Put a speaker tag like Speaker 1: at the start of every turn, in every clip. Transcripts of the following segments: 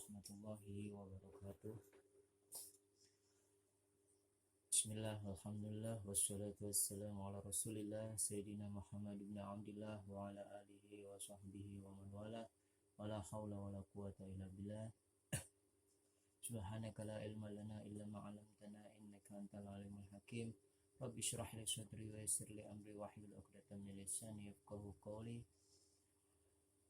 Speaker 1: warahmatullahi wabarakatuh. Bismillah, alhamdulillah, wassalatu wassalamu ala rasulillah Sayyidina Muhammad ibn Abdillah wa ala alihi wa sahbihi wa man wala wa la hawla wa la quwata illa billah. Subhanaka la ilma lana illa ma'alamtana innaka antal alimul hakim. Rabbi syrah li sadri wa yassir li amri wahlul 'uqdatam min lisani yafqahu qawli.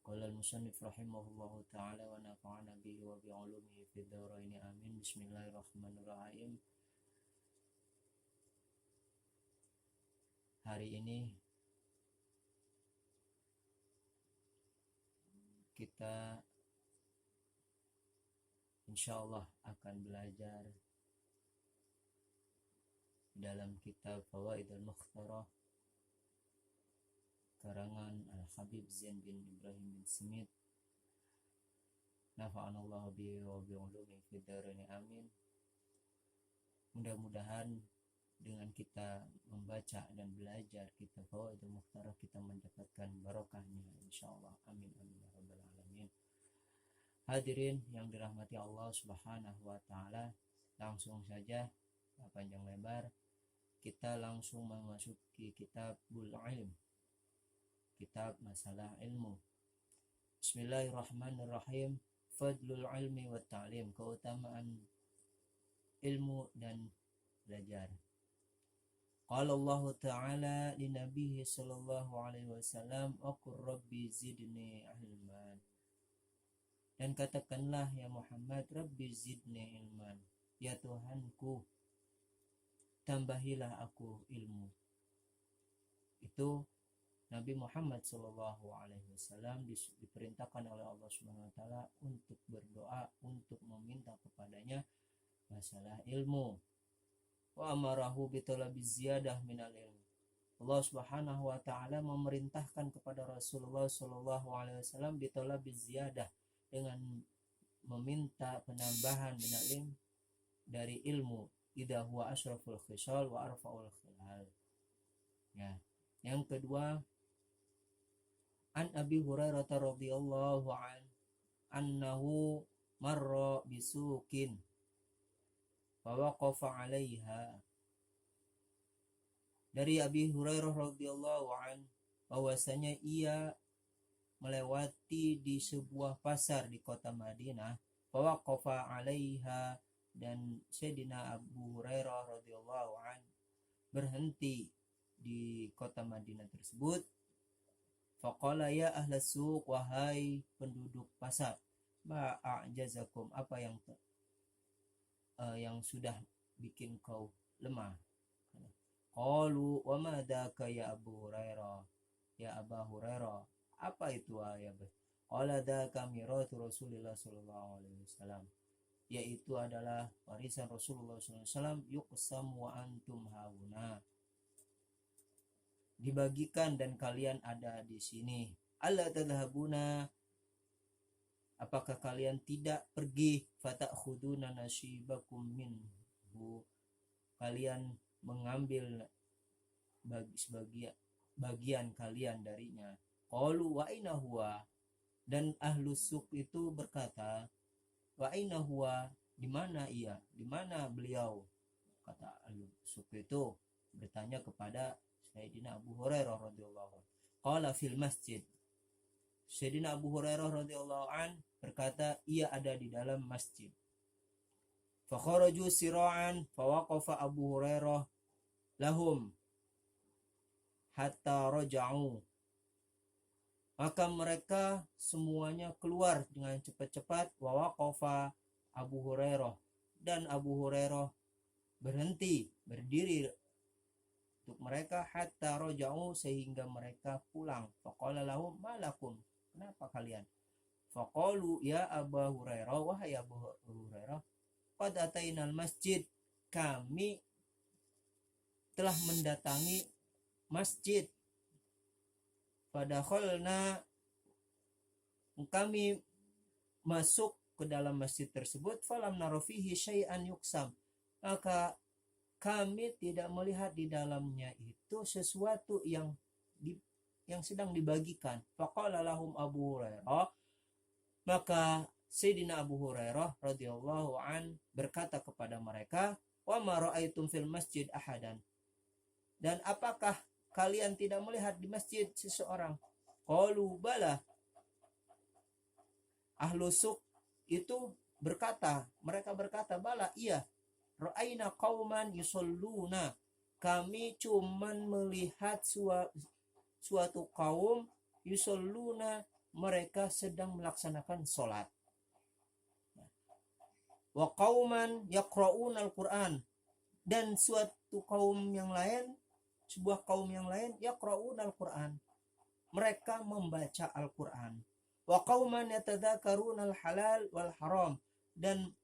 Speaker 1: Qala al-musannif rahimahullahu ta'ala wa nafa'ana bihi wa bi'ulumihi fid dharaini amin. Bismillahirrahmanirrahim. Hari ini kita insyaallah akan belajar dalam kitab Fawaidul Mukhtarah karangan Al-Habib Zain bin Ibrahim bin Smith. Nafa'anallahu bihi wa bi'ulumihi fid dharaini amin. Mudah-mudahan dengan kita membaca dan belajar kitab Fawaidul Mukhtarah kita mendapatkan barokahnya insyaallah. Amin amin ya rabbal alamin. Hadirin yang dirahmati Allah Subhanahu wa taala, langsung saja panjang lebar kita langsung memasuki kitabul ilm, kitab masalah ilmu. Bismillahirrahmanirrahim. Fadlul ilmi wa ta'lim, keutamaan ilmu dan belajar. Qala Allah Ta'ala li Nabihi sallallahu alaihi wasallam, "Aqur Rabbi zidni ilman." Dan katakanlah ya Muhammad, Rabbi zidni ilman, ya Tuhanku, tambahilah aku ilmu. Itu Nabi Muhammad sallallahu alaihi wasallam diperintahkan oleh Allah Subhanahu wa taala untuk berdoa, untuk meminta kepadanya masalah ilmu. Wa amarahu bitalabi ziyadah minal ilm. Allah Subhanahu wa taala memerintahkan kepada Rasulullah sallallahu alaihi wasallam bitalabi ziyadah, dengan meminta penambahan minal ilm, dari ilmu. Idza huwa asyraful khisal wa arfaul khilal. Ya. Yang kedua, an Abi Hurairah radhiyallahu anhu marra bisukin fawaqafa 'alaiha. Dari Abi Hurairah radhiyallahu bahwasanya ia melewati di sebuah pasar di kota Madinah, fawaqafa 'alaiha, dan Sayyidina Abu Hurairah radhiyallahu berhenti di kota Madinah tersebut. Faqala ya ahlas suq, wahai penduduk pasar, ma'ajazakum, apa yang sudah bikin kau lemah? Qalu wa madaka ya Abu Hurairah, ya Aba Hurairah, apa itu ya? Qala dzaka miratu Rasulillah sallallahu alaihi wasallam, yaitu adalah warisan Rasulullah sallallahu alaihi wasallam, yuqsam wa antum hauna, dibagikan dan kalian ada di sini. Alla tadhhabuna, apakah kalian tidak pergi? Fatakhuduna nasibakum minhu, kalian mengambil bagian kalian darinya. Qalu wa aina huwa, dan ahlu suq itu berkata, wa aina huwa, di mana ia, di mana beliau? Kata ahlu suq itu bertanya kepada Sayyidina Abu Hurairah radhiyallahu anhu. Qala fil masjid. Sayyidina Abu Hurairah radhiyallahu anhu berkata, ia ada di dalam masjid. Fa kharaju sira'an fawaqafa Abu Hurairah lahum hatta raja'u. Maka mereka semuanya keluar dengan cepat-cepat. Wa waqafa Abu Hurairah, dan Abu Hurairah berhenti, berdiri untuk mereka, hatta raja'u, sehingga mereka pulang. Faqala lahum malakum, kenapa kalian? Faqalu ya Abu Hurairah, wahai Abu Hurairah, qad atainal masjid, kami telah mendatangi masjid. Fadakhalna, kami masuk ke dalam masjid tersebut. Falam narofihi syai'an yuksam, maka kami tidak melihat di dalamnya itu sesuatu yang sedang dibagikan. Faqala lahum Abu Hurairah, maka Sayyidina Abu Hurairah radhiyallahu an berkata kepada mereka, wa ma ra'aitum fil masjid ahadan, dan apakah kalian tidak melihat di masjid seseorang? Qalu bala. Ahlu suq itu mereka berkata, bala, iya. Ra'aina qauman yusalluna, kami cuman melihat suatu kaum yusalluna, mereka sedang melaksanakan sholat. Wa qauman yaqra'una al-Qur'an, dan sebuah kaum yang lain yaqra'una al-Qur'an, mereka membaca Al-Qur'an. Wa qauman yatadzakaruna al-halal wal haram, dan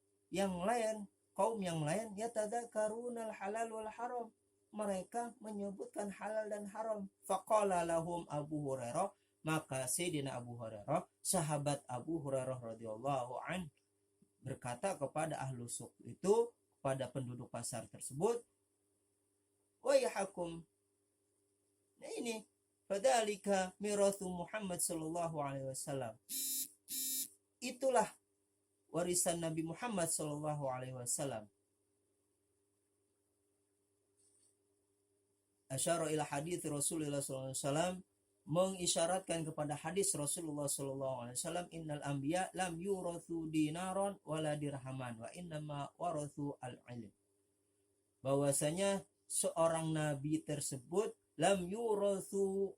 Speaker 1: kaum yang lain yatadzakaruna al-halal wal haram, mereka menyebutkan halal dan haram. Faqala lahum Abu Hurairah, maka Sayyidina Abu Hurairah, sahabat Abu Hurairah radhiyallahu an, berkata kepada ahlu suq itu, kepada penduduk pasar tersebut, waihakum, nah ini, fadzalika mirathu Muhammad sallallahu alaihi wasallam, itulah warisan Nabi Muhammad sallallahu alaihi wasallam. Asyara ila hadits Rasulullah sallallahu alaihi wasallam, mengisyaratkan kepada hadis Rasulullah sallallahu alaihi wasallam, innal anbiya lam yurathu dinaron wala dirhaman wa innama warathu al-ilm, bahwasanya seorang nabi tersebut lam yurathu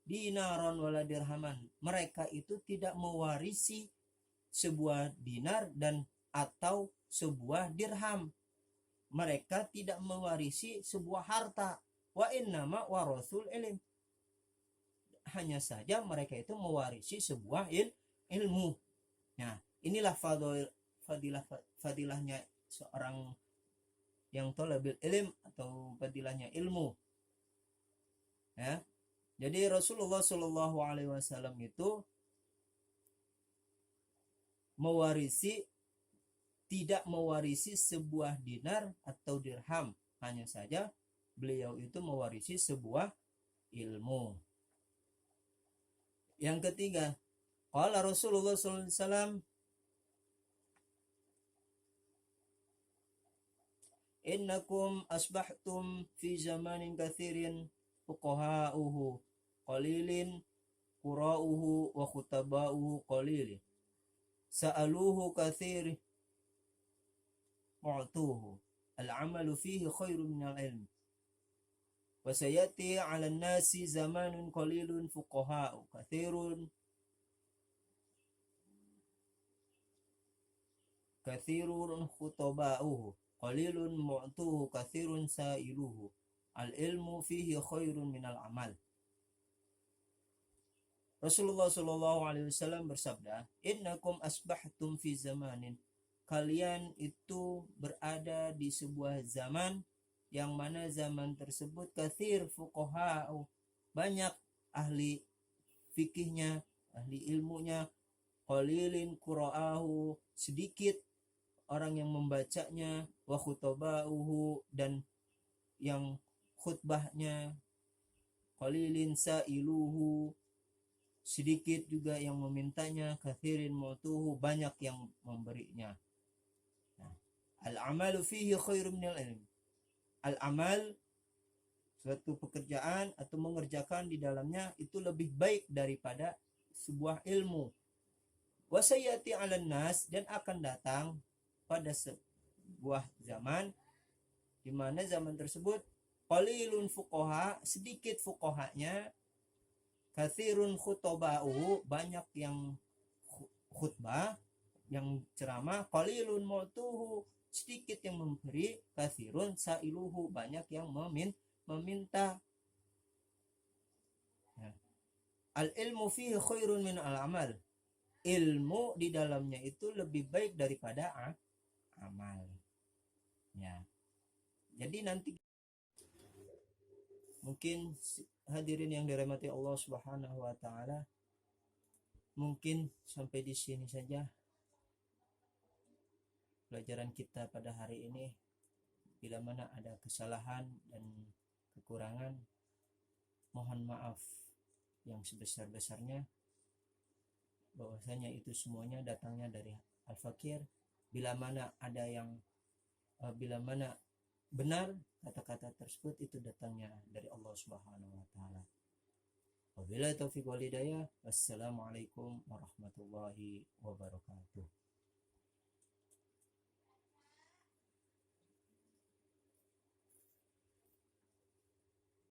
Speaker 1: dinaron wala dirhaman, mereka itu tidak mewarisi sebuah dinar dan atau sebuah dirham, mereka tidak mewarisi sebuah harta. Wa innama warathul ilm, hanya saja mereka itu mewarisi sebuah ilmu. Nah, inilah fadilahnya seorang yang thalabul ilm atau fadilahnya ilmu. Ya. Jadi Rasulullah Shallallahu alaihi wasallam itu tidak mewarisi sebuah dinar atau dirham, hanya saja beliau itu mewarisi sebuah ilmu. Yang ketiga, qala Rasulullah sallallahu alaihi wasallam, innakum asbahtum fi zamanin katsirin fuqaha'uhu qalilin qura'uhu wa khutaba'uhu qalilin sa'aluhu katsir mu'tuhu al-'amalu fihi khairun minal ilm. Wasayati 'ala an-nasi zamanun qalilun fuqaha'u katsirun khutaba'uhu qalilun mu'tuhu katsirun sa'iluhu al-ilmu fihi khairun minal amal. Rasulullah sallallahu alaihi wasallam bersabda, innakum asbahtum fi zamanin, kalian itu berada di sebuah zaman yang mana zaman tersebut katsir fuqaha'u, banyak ahli fikihnya, ahli ilmunya, qalilin qura'ahu, sedikit orang yang membacanya, wa khutaba'uhu, dan yang khutbahnya, qalilin sa'iluhu, sedikit juga yang memintanya, kathirin mu'tuhu, banyak yang memberinya. Nah, al-amalu fihi khairun minal ilm, al-amal, suatu pekerjaan atau mengerjakan di dalamnya itu lebih baik daripada sebuah ilmu. Wasayati 'alan nas, dan akan datang pada sebuah zaman di mana zaman tersebut qalilun fuqaha, sedikit fuqahanya, katsirun khutaba'u, banyak yang khutbah, yang ceramah, qalilun mu'tuhu, sedikit yang memberi, katsirun sa'iluhu, banyak yang meminta. Al-ilmu fihi khairun min al-amal, ilmu di dalamnya itu lebih baik daripada amal. Ya. Jadi nanti mungkin hadirin yang dirahmati Allah Subhanahu wa taala, mungkin sampai di sini saja pelajaran kita pada hari ini. Bila mana ada kesalahan dan kekurangan, mohon maaf yang sebesar-besarnya. bahwasanya itu semuanya datangnya dari al-fakir. Bila mana benar kata-kata tersebut itu datangnya dari Allah Subhanahu wa taala. Wabillahi taufiq wal hidayah. Wassalamualaikum warahmatullahi wabarakatuh.